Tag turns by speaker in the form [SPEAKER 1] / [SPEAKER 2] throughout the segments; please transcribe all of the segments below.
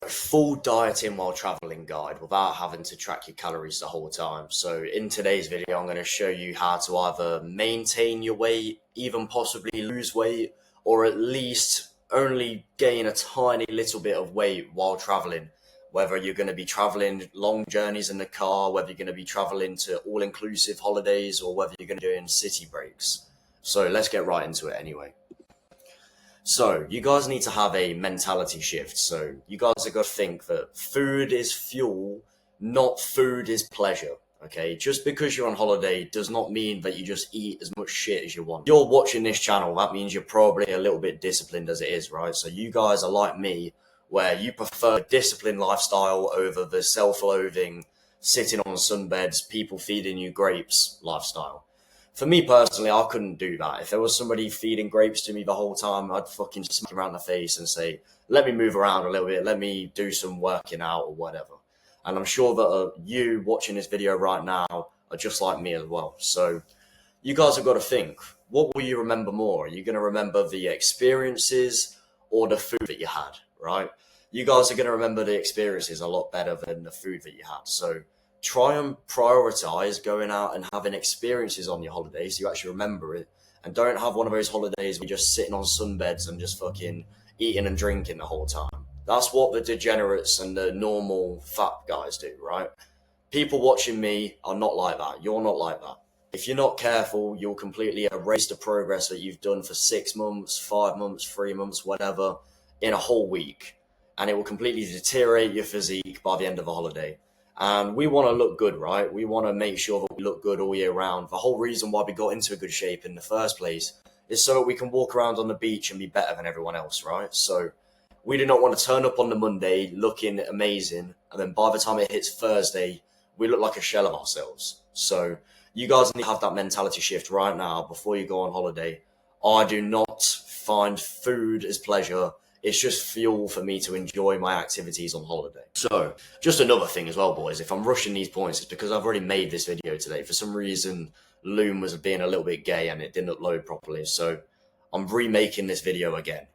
[SPEAKER 1] full dieting while traveling guide without having to track your calories the whole time. So in today's video, I'm going to show you how to either maintain your weight, even possibly lose weight, or at least only gain a tiny little bit of weight while traveling. Whether you're going to be traveling long journeys in the car, whether you're going to be traveling to all-inclusive holidays, or whether you're going to be doing city breaks. So let's get right into it anyway. So you guys need to have a mentality shift. So you guys have got to think that food is fuel, not food is pleasure. Okay, just because you're on holiday does not mean that you just eat as much shit as you want. If you're watching this channel, that means you're probably a little bit disciplined as it is, right? So you guys are like me, where you prefer a disciplined lifestyle over the self-loathing, sitting on sunbeds, people feeding you grapes lifestyle. For me personally, I couldn't do that. If there was somebody feeding grapes to me the whole time, I'd fucking smack him around the face and say, let me move around a little bit, let me do some working out or whatever. And I'm sure that you watching this video right now are just like me as well. So you guys have got to think, what will you remember more? Are you going to remember the experiences or the food that you had, right? You guys are going to remember the experiences a lot better than the food that you had. So try and prioritize going out and having experiences on your holidays so you actually remember it, and don't have one of those holidays where you're just sitting on sunbeds and just fucking eating and drinking the whole time. That's what the degenerates and the normal fat guys do, right? People watching me are not like that. You're not like that. If you're not careful, you'll completely erase the progress that you've done for 6 months, 5 months, 3 months, whatever, in a whole week. And it will completely deteriorate your physique by the end of the holiday. And we want to look good, right? We want to make sure that we look good all year round. The whole reason why we got into a good shape in the first place is so that we can walk around on the beach and be better than everyone else, right? So we do not want to turn up on the Monday looking amazing, and then by the time it hits Thursday, we look like a shell of ourselves. So you guys need to have that mentality shift right now before you go on holiday. I do not find food as pleasure. It's just fuel for me to enjoy my activities on holiday. So just another thing as well, boys, if I'm rushing these points, it's because I've already made this video today. For some reason, Loom was being a little bit gay and it didn't upload properly. So I'm remaking this video again.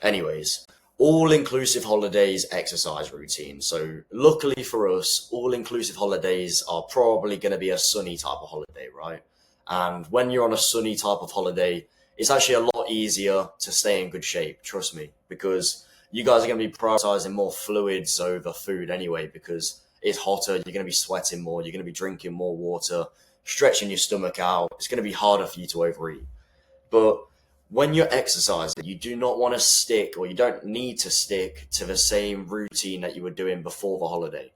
[SPEAKER 1] Anyways, all-inclusive holidays exercise routine. So luckily for us, all-inclusive holidays are probably going to be a sunny type of holiday, right? And when you're on a sunny type of holiday, it's actually a lot easier to stay in good shape, trust me, because you guys are going to be prioritizing more fluids over food anyway, because it's hotter, you're going to be sweating more, you're going to be drinking more water, stretching your stomach out. It's going to be harder for you to overeat. But when you're exercising, you do not want to stick, or you don't need to stick to the same routine that you were doing before the holiday.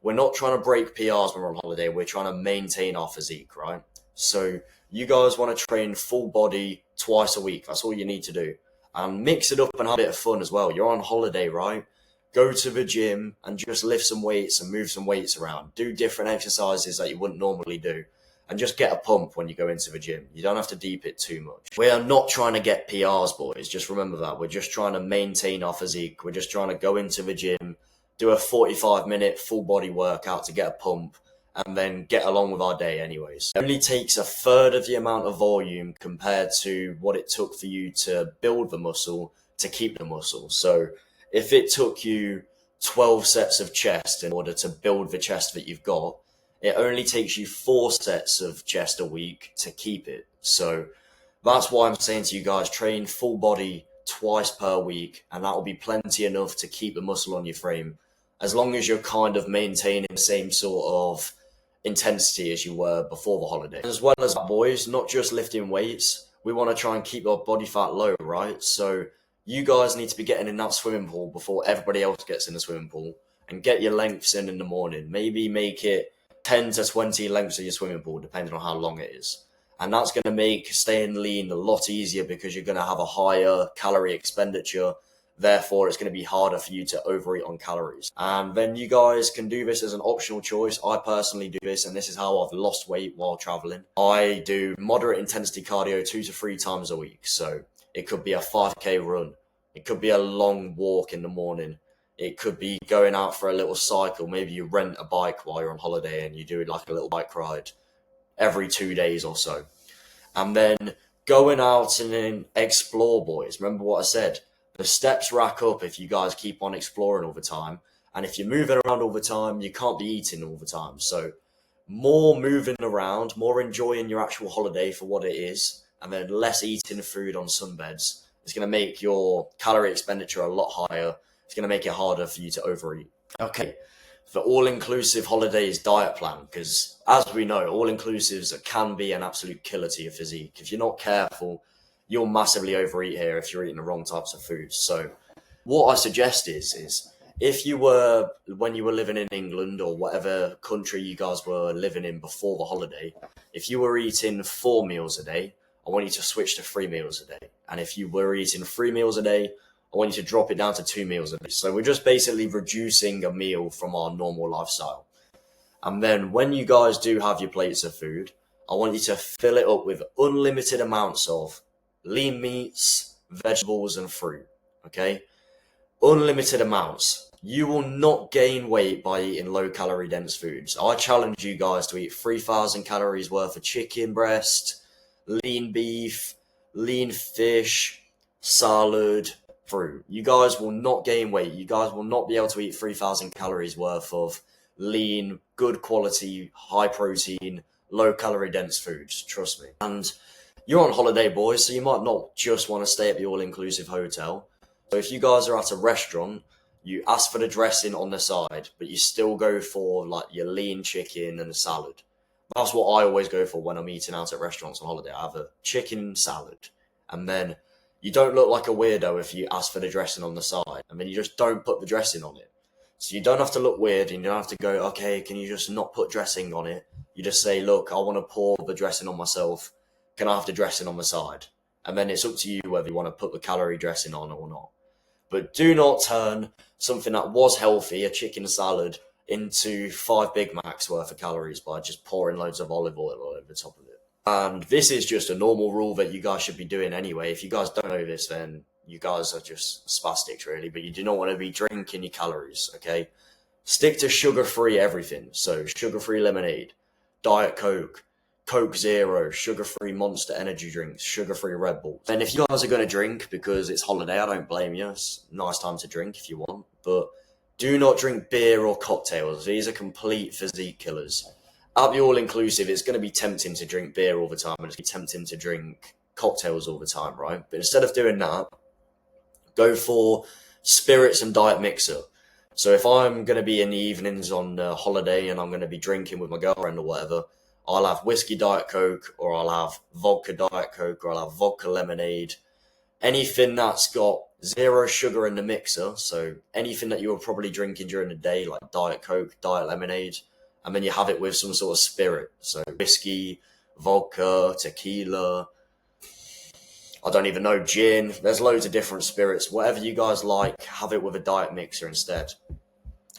[SPEAKER 1] We're not trying to break PRs when we're on holiday, we're trying to maintain our physique, right? So you guys want to train full body twice a week. That's all you need to do. And mix it up and have a bit of fun as well. You're on holiday, right? Go to the gym and just lift some weights and move some weights around. Do different exercises that you wouldn't normally do. And just get a pump when you go into the gym. You don't have to deep it too much. We are not trying to get PRs, boys. Just remember that. We're just trying to maintain our physique. We're just trying to go into the gym, do a 45-minute full body workout to get a pump, and then get along with our day anyways. It only takes a third of the amount of volume compared to what it took for you to build the muscle to keep the muscle. So if it took you 12 sets of chest in order to build the chest that you've got, it only takes you 4 sets of chest a week to keep it. So that's why I'm saying to you guys, train full body twice per week, and that will be plenty enough to keep the muscle on your frame, as long as you're kind of maintaining the same sort of intensity as you were before the holiday. As well as that, boys, not just lifting weights, we want to try and keep our body fat low, right? So you guys need to be getting in that swimming pool before everybody else gets in the swimming pool, and get your lengths in the morning. Maybe make it 10 to 20 lengths of your swimming pool, depending on how long it is. And that's going to make staying lean a lot easier, because you're going to have a higher calorie expenditure. Therefore, it's going to be harder for you to overeat on calories. And then you guys can do this as an optional choice. I personally do this, and this is how I've lost weight while traveling. I do moderate intensity cardio 2 to 3 times a week. So it could be a 5K run. It could be a long walk in the morning. It could be going out for a little cycle. Maybe you rent a bike while you're on holiday and you do like a little bike ride every 2 days or so. And then going out and then explore, boys. Remember what I said. The steps rack up if you guys keep on exploring all the time. And if you're moving around all the time, you can't be eating all the time. So more moving around, more enjoying your actual holiday for what it is, and then less eating food on sunbeds. It's going to make your calorie expenditure a lot higher. It's going to make it harder for you to overeat. Okay, the all-inclusive holidays diet plan, because as we know, all-inclusives can be an absolute killer to your physique. If you're not careful, you'll massively overeat here if you're eating the wrong types of foods. So what I suggest is if you were, when you were living in England or whatever country you guys were living in before the holiday, if you were eating 4 meals a day, I want you to switch to 3 meals a day. And if you were eating 3 meals a day, I want you to drop it down to 2 meals a day. So we're just basically reducing a meal from our normal lifestyle. And then when you guys do have your plates of food, I want you to fill it up with unlimited amounts of lean meats, vegetables, and fruit. Okay? Unlimited amounts. You will not gain weight by eating low calorie dense foods. I challenge you guys to eat 3,000 calories worth of chicken breast, lean beef, lean fish, salad, fruit. You guys will not gain weight. You guys will not be able to eat 3,000 calories worth of lean, good quality, high protein, low calorie dense foods. Trust me. And you're on holiday, boys, so you might not just want to stay at the all-inclusive hotel. So if you guys are at a restaurant, you ask for the dressing on the side, but you still go for like your lean chicken and a salad. That's what I always go for when I'm eating out at restaurants on holiday. I have a chicken salad. And then you don't look like a weirdo if you ask for the dressing on the side. And then you just don't put the dressing on it. So you don't have to look weird and you don't have to go, okay, can you just not put dressing on it? You just say, look, I want to pour the dressing on myself. Can I have the dressing on the side? And then it's up to you whether you want to put the calorie dressing on or not. But do not turn something that was healthy, a chicken salad, into 5 Big Macs worth of calories by just pouring loads of olive oil all over the top of it. And this is just a normal rule that you guys should be doing anyway. If you guys don't know this, then you guys are just spastics, really. But you do not want to be drinking your calories, okay? Stick to sugar-free everything. So sugar-free lemonade, Diet Coke, Coke Zero, sugar-free Monster energy drinks, sugar-free Red Bulls. And if you guys are going to drink because it's holiday, I don't blame you. It's a nice time to drink if you want. But do not drink beer or cocktails. These are complete physique killers. At the all-inclusive, it's going to be tempting to drink beer all the time and it's going to be tempting to drink cocktails all the time, right? But instead of doing that, go for spirits and diet mixer. So if I'm going to be in the evenings on holiday and I'm going to be drinking with my girlfriend or whatever, I'll have whiskey Diet Coke, or I'll have vodka Diet Coke, or I'll have vodka lemonade. Anything that's got 0 sugar in the mixer, so anything that you were probably drinking during the day, like Diet Coke, Diet Lemonade, and then you have it with some sort of spirit. So whiskey, vodka, tequila, I don't even know, gin. There's loads of different spirits. Whatever you guys like, have it with a diet mixer instead.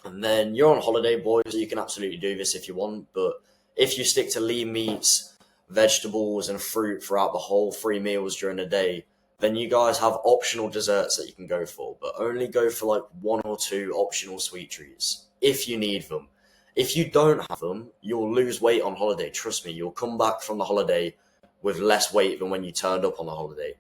[SPEAKER 1] And then you're on holiday, boys, so you can absolutely do this if you want, but if you stick to lean meats, vegetables, and fruit throughout the whole 3 meals during the day, then you guys have optional desserts that you can go for, but only go for like 1 or 2 optional sweet treats if you need them. If you don't have them, you'll lose weight on holiday. Trust me, you'll come back from the holiday with less weight than when you turned up on the holiday.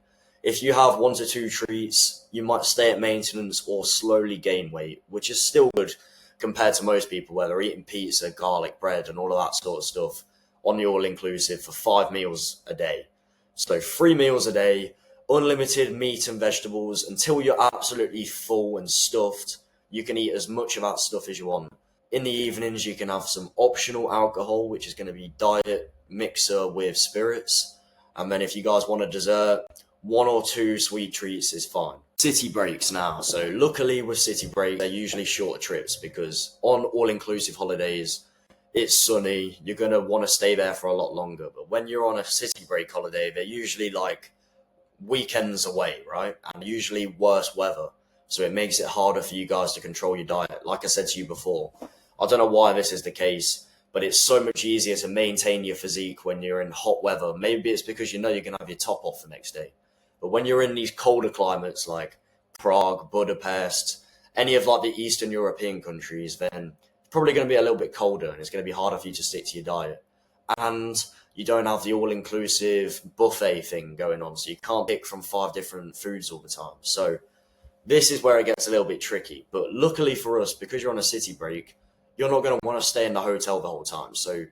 [SPEAKER 1] If you have 1 to 2 treats, you might stay at maintenance or slowly gain weight, which is still good compared to most people where they're eating pizza, garlic bread, and all of that sort of stuff on the all-inclusive for 5 meals a day. So 3 meals a day, unlimited meat and vegetables until you're absolutely full and stuffed. You can eat as much of that stuff as you want. In the evenings, you can have some optional alcohol, which is going to be diet mixer with spirits. And then if you guys want a dessert, 1 or 2 sweet treats is fine. City breaks now. So luckily with city breaks, they're usually shorter trips because on all-inclusive holidays, it's sunny. You're going to want to stay there for a lot longer. But when you're on a city break holiday, they're usually like weekends away, right? And usually worse weather. So it makes it harder for you guys to control your diet. Like I said to you before, I don't know why this is the case, but it's so much easier to maintain your physique when you're in hot weather. Maybe it's because you know you're going to have your top off the next day. But when you're in these colder climates like Prague, Budapest, any of like the Eastern European countries, then it's probably going to be a little bit colder and it's going to be harder for you to stick to your diet. And you don't have the all-inclusive buffet thing going on, so you can't pick from 5 different foods all the time. So This is where it gets a little bit tricky. But luckily for us, because you're on a city break, you're not going to want to stay in the hotel the whole time. So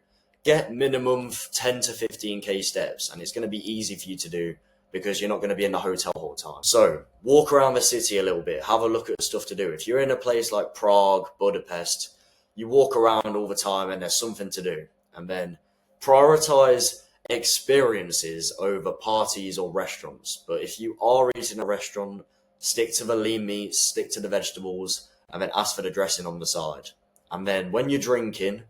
[SPEAKER 1] get minimum 10 to 15k steps, and it's going to be easy for you to do because you're not going to be in the hotel the whole time. So walk around the city a little bit, have a look at stuff to do. If you're in a place like Prague, Budapest, you walk around all the time and there's something to do. And then prioritize experiences over parties or restaurants. But if you are eating a restaurant, stick to the lean meats, stick to the vegetables, and then ask for the dressing on the side. And then when you're drinking,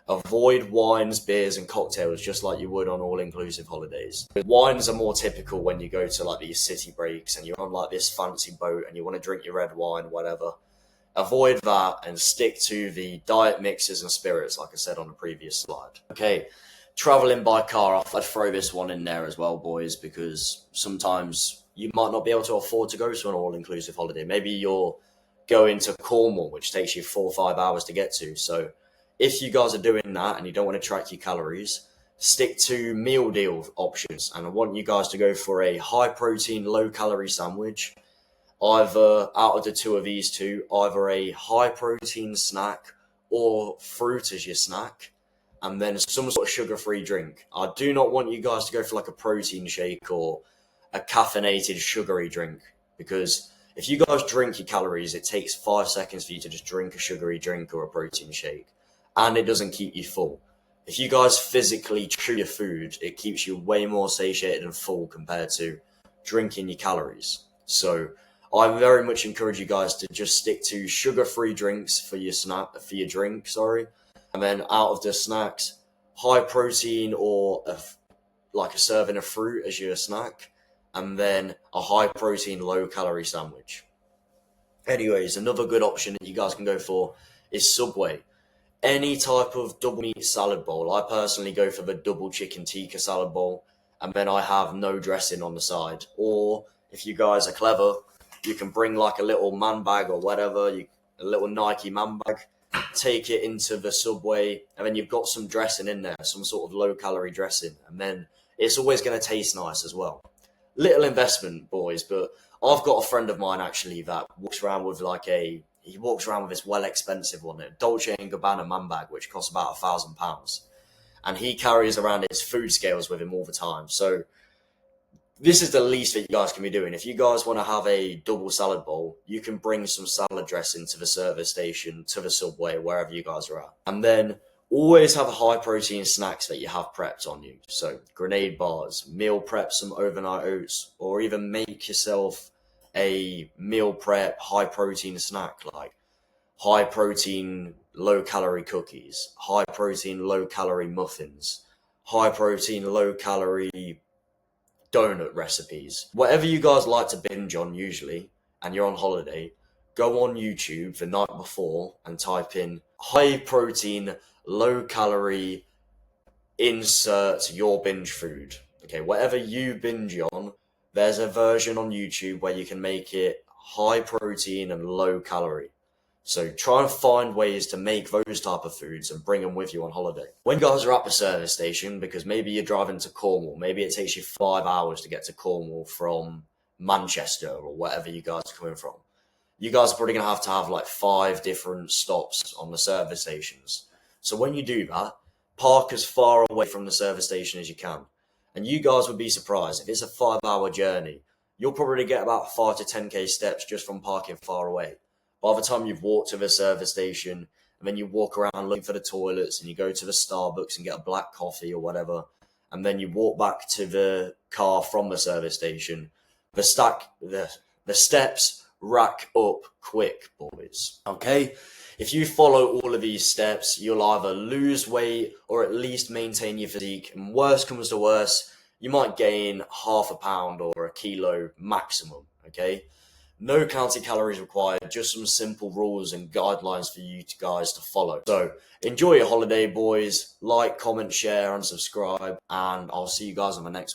[SPEAKER 1] avoid wines, beers, and cocktails just like you would on all-inclusive holidays. Wines are more typical when you go to like these city breaks and you're on like this fancy boat and you want to drink your red wine, whatever. Avoid that and stick to the diet mixes and spirits, like I said on the previous slide. Okay, traveling by car, I'd throw this one in there as well, boys, because sometimes you might not be able to afford to go to an all-inclusive holiday. Maybe you're going to Cornwall, which takes you 4 or 5 hours to get to. So if you guys are doing that and you don't want to track your calories, stick to meal deal options. And I want you guys to go for a high protein, low calorie sandwich. Either out of the two of these two, either a high protein snack or fruit as your snack, and then some sort of sugar-free drink. I do not want you guys to go for like a protein shake or a caffeinated sugary drink, because if you guys drink your calories, it takes 5 seconds for you to just drink a sugary drink or a protein shake, and it doesn't keep you full. If you guys physically chew your food, it keeps you way more satiated and full compared to drinking your calories. So I very much encourage you guys to just stick to sugar-free drinks for your drink, and then out of the snacks, high protein or like a serving of fruit as your snack, and then a high protein, low calorie sandwich. Anyways, another good option that you guys can go for is Subway. Any type of double meat salad bowl. I personally go for the double chicken tikka salad bowl, and then I have no dressing on the side. Or if you guys are clever, you can bring like a little man bag or whatever, a little Nike man bag, take it into the Subway, and then you've got some dressing in there, some sort of low calorie dressing, and then it's always going to taste nice as well. Little investment, boys, but I've got a friend of mine actually that walks around with this well expensive one, a Dolce & Gabbana man bag, which costs about £1,000. And he carries around his food scales with him all the time. So this is the least that you guys can be doing. If you guys want to have a double salad bowl, you can bring some salad dressing to the service station, to the Subway, wherever you guys are at. And then always have high protein snacks that you have prepped on you. So grenade bars, meal prep some overnight oats, or even make yourself a meal prep high protein snack like high protein, low calorie cookies, high protein, low calorie muffins, high protein, low calorie donut recipes. Whatever you guys like to binge on usually, and you're on holiday, go on YouTube the night before and type in high protein, low calorie, insert your binge food. Okay, whatever you binge on, there's a version on YouTube where you can make it high protein and low calorie. So try and find ways to make those type of foods and bring them with you on holiday. When you guys are at the service station, because maybe you're driving to Cornwall, maybe it takes you 5 hours to get to Cornwall from Manchester or wherever you guys are coming from. You guys are probably going to have like 5 different stops on the service stations. So when you do that, park as far away from the service station as you can. And you guys would be surprised, if it's a 5-hour journey, you'll probably get about 5 to 10k steps just from parking far away. By the time you've walked to the service station, and then you walk around looking for the toilets, and you go to the Starbucks and get a black coffee or whatever, and then you walk back to the car from the service station, the steps rack up quick, boys. Okay? If you follow all of these steps, you'll either lose weight or at least maintain your physique. And worst comes to worst, you might gain half a pound or a kilo maximum, okay? No counting calories required, just some simple rules and guidelines for you guys to follow. So enjoy your holiday, boys. Like, comment, share, and subscribe, and I'll see you guys on the next one.